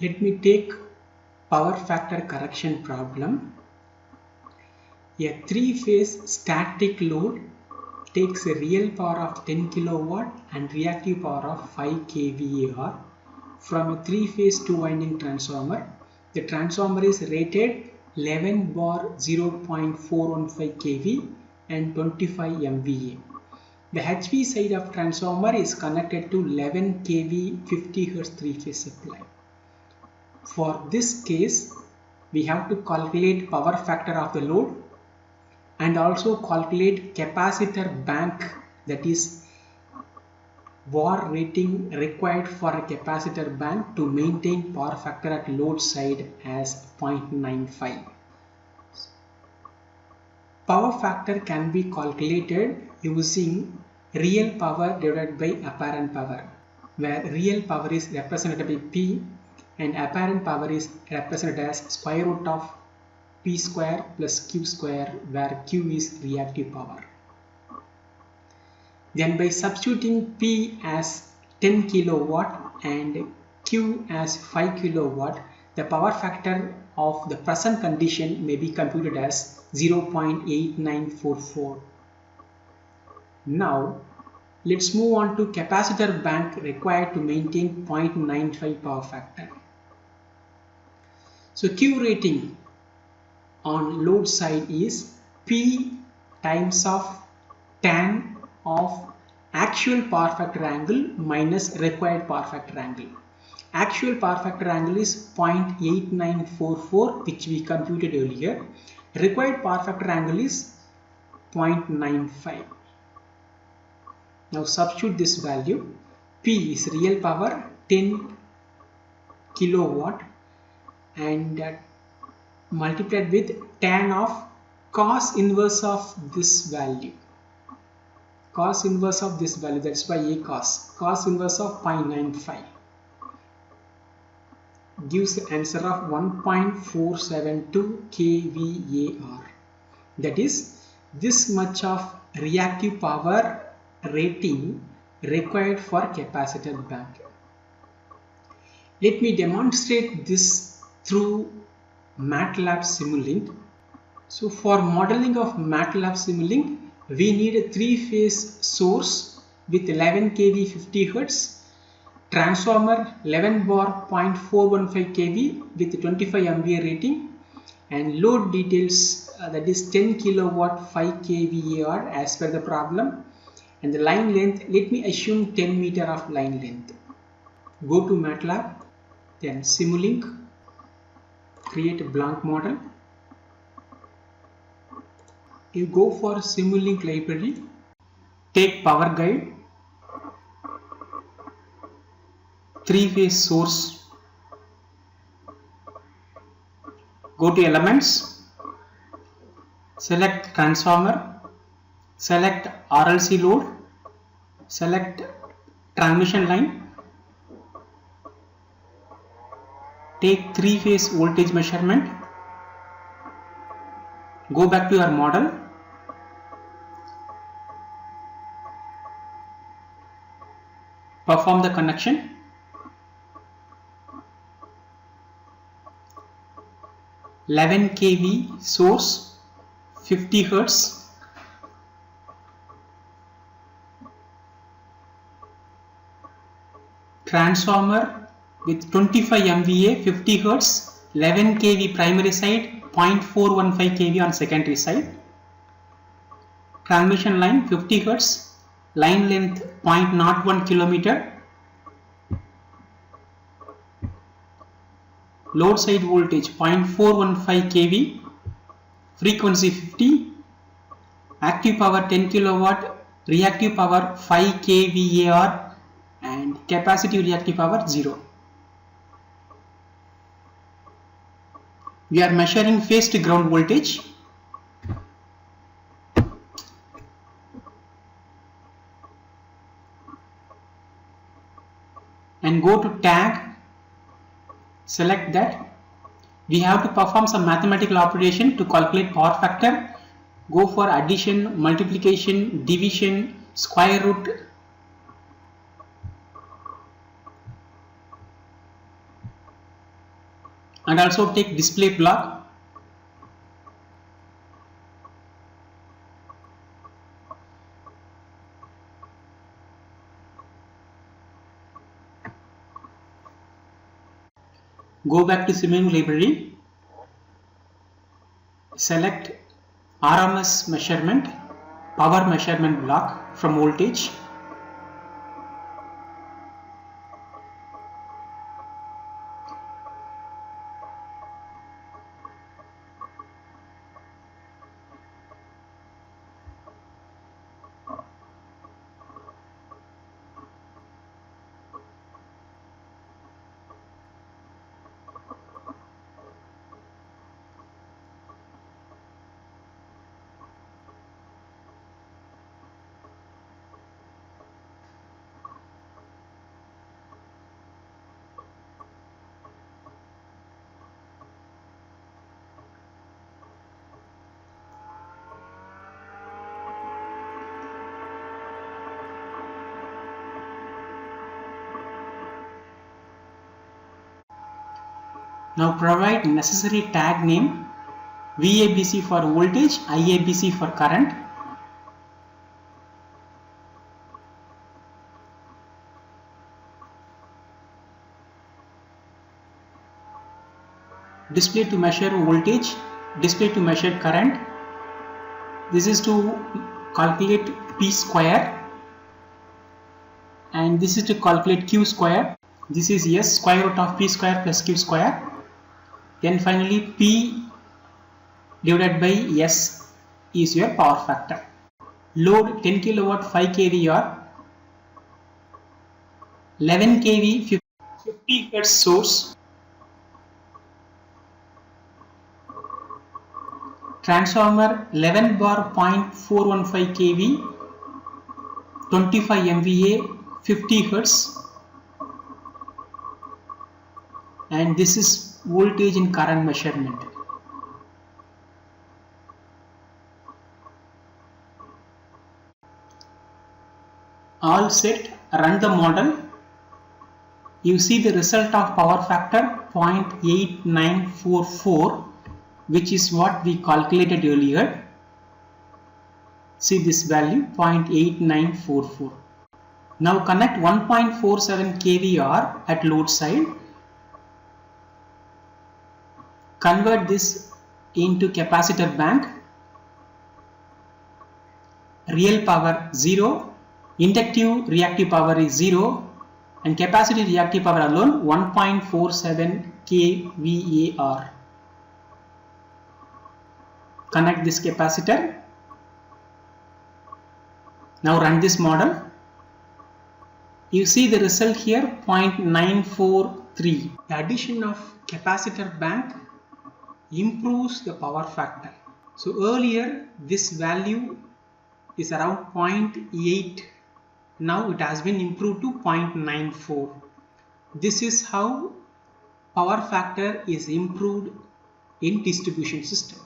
Let me take power factor correction problem. A three-phase static load takes a real power of 10 kilowatt and reactive power of 5 kVAr from a three-phase two-winding transformer. The transformer is rated 11 bar 0.415 kV and 25 MVA. The HV side of transformer is connected to 11 kV 50 Hz three-phase supply. For this case, we have to calculate power factor of the load and also calculate capacitor bank, that is VAR rating required for a capacitor bank to maintain power factor at load side as 0.95. Power factor can be calculated using real power divided by apparent power, where real power is represented by P and apparent power is represented as square root of P square plus Q square, where Q is reactive power. Then by substituting P as 10 kilowatt and Q as 5 kilowatt, the power factor of the present condition may be computed as 0.8944. Now let's move on to capacitor bank required to maintain 0.95 power factor. So Q rating on load side is P times of tan of actual power factor angle minus required power factor angle. Actual power factor angle is 0.8944, which we computed earlier. Required power factor angle is 0.95. Now substitute this value. P is real power 10 kilowatt and multiplied with tan of cos inverse of this value. Cos inverse of this value, that's why A cos inverse of 0.95 gives the answer of 1.472 kVAr. That is, this much of reactive power rating required for capacitor bank. Let me demonstrate this through MATLAB SIMULINK. So for modeling of MATLAB SIMULINK, we need a three-phase source with 11 kV 50 Hz, transformer 11 bar 0.415 kV with 25 MVA rating, and load details, that is 10 kilowatt 5 kVAr as per the problem, and the line length, let me assume 10 meter of line length. Go to MATLAB, then SIMULINK, create a blank model. You go for SIMULINK library, take power guide, three-phase source, go to elements, select transformer, select RLC load, select transmission line, take three-phase voltage measurement, go back to your model, perform the connection. (11 kV source, 50 Hz, transformer with 25 MVA, 50 Hz, 11 kV primary side, 0.415 kV on secondary side, transmission line 50 Hz, line length 0.01 kilometer, load side voltage 0.415 kV, frequency 50, active power 10 kilowatt, reactive power 5 kVAr, and capacitive reactive power 0. We are measuring phase to ground voltage. And go to tag, select that. We have to perform some mathematical operation to calculate power factor. Go for addition, multiplication, division, square root. and also take display block. Go back to Simulink library, select RMS measurement, power measurement block from voltage. Now provide necessary tag name, VABC for voltage, IABC for current. Display to measure voltage, display to measure current. This is to calculate P square, and this is to calculate Q square. This is S square root of P square plus Q square. Then finally P divided by S is your power factor. Load 10 kilowatt 5 kVR, 11 kV 50 Hz source. Transformer 11 bar 0.415 kV, 25 MVA, 50 Hz. And this is voltage and current measurement. All set, run the model. You see the result of power factor 0.8944, which is what we calculated earlier. See this value 0.8944. Now connect 1.47 kVR at load side. Convert this into capacitor bank. Real power 0, inductive reactive power is 0, and capacitive reactive power alone 1.47 kVAR. Connect this capacitor. Now run this model. You see the result here 0.943. The addition of capacitor bank improves the power factor. So earlier this value is around 0.8. Now it has been improved to 0.94. This is how power factor is improved in distribution system.